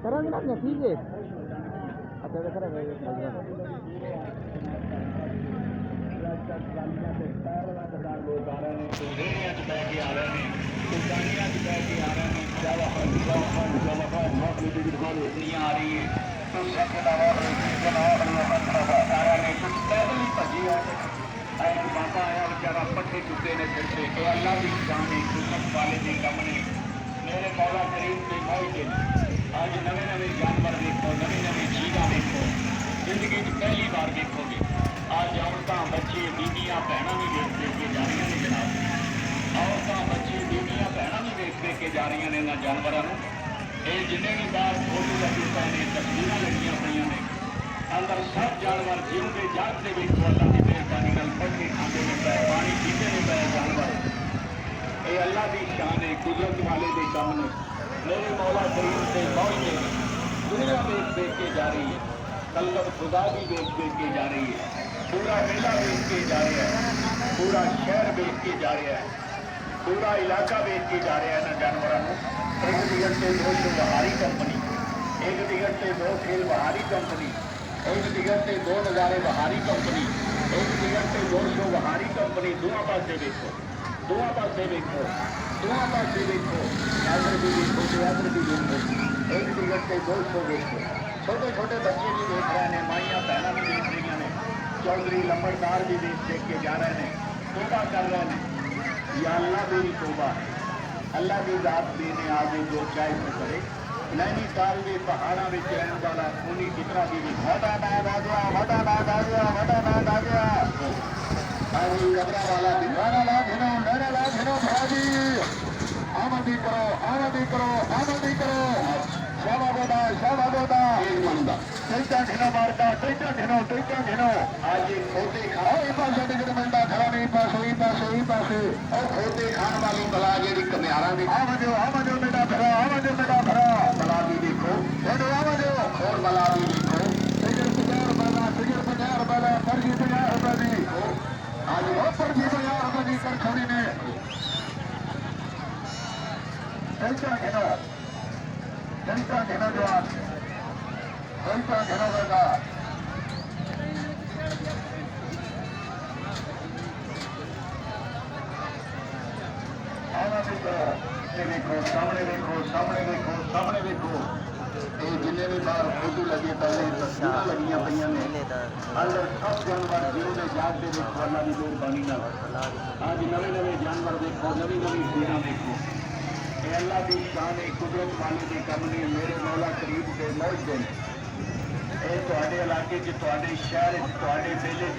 करोगे ना ठीक है। अच्छा देख रहे बाबा आया बेचारा पट्टे चुके ने सिर से अल्लाह की शान है कुदरत वाले के कम ने मेरे मौला करीम के मौके आज नवे नवे जानवर देखो नवी नवी चीज़ा देखो जिंदगी पहली बार देखोगे आज औरतां बच्चे बीबियां भैन भी देख देख के जा रही ने जनाब औरतां बच्चे बीबियां भैन भी देख देख के जा रही ने इन्होंने जानवरों ये जिन्हें भी बाहर फोटो लगी पे ने तस्वीर लगियां पे ने अंदर सब जानवर जीवते जागते देखो अल्लाह की मेहरबानी पढ़ने खाते ने पे पानी पीते ने पे जानवर ये अल्लाह की शान है कुदरत वाले के कम ने मेरे मौला करीम से मौज ने दुनिया देख देख के जा रही है कलकत खुदा भी देख देख के जा रही है पूरा मेला देख के जा रहा है पूरा शहर देख के जा रहा है पूरा इलाका देख के जा रहा है ना जानवरों एक टिकट से दो बहारी कंपनी एक टिकट से दो खेल बहारी कंपनी एक टिकट से दो नज़ारे बहारी कंपनी एक टिकट से दो शो बहारी कंपनी दोनों पासे देखो दोनों पासे देखो दोनों पासे देखो इधर भी देखो इधर भी देखो एक टिकट से दो शो देखो छोटे छोटे बच्चे भी देख रहे हैं माइयां बहना भी देख रही हैं चौधरी लंबरदार भी देख के जा रहे हैं तोबा कर रहे हैं या अल्लाह मेरी तोबा है अल्लाह की जात देने आगे जो चाहे वो करे नैनीताल के पहाड़ा में रहने वाला खूनी कितना भी वडा नाद आ गया वडा नाद आ गया वडा नाद आ गया अभी कबरा वाला दिखाना ला घेनो मेरा ला घेनो भाजी आमदी करो शाबा बोदा एक बंदा टेटा घेनो मारता टेटा घेनो आज ये खोते खाओ ये पास टिकट मिलता खड़ा नहीं पासे और खोते खान वाली बला जी कम्यारा भी आवजो बेटा भरा बला भी देखो आवजो और बला भी देखो टिकट 50 रुपये पर्ची 50 रुपये दी आज वो पर्ची 50 रुपये दी कर छोड़ी ने टेटा घेनो जो आज टेटा घेनो बेटा देखो सामने देखो ये जिन्हें भी बाहर फोटो लगे पहले तस्वीर लगी पे अंदर सब जानवर जीवने जागते देखो अल्लाह की मेहरबानी आज नवे नवे जानवर देखो नवी चीज़ा देखो ये अल्लाह की शान है कुदरत वाले के कम ने मेरे मौला करीब से मौज देने ये इलाके शहर मेले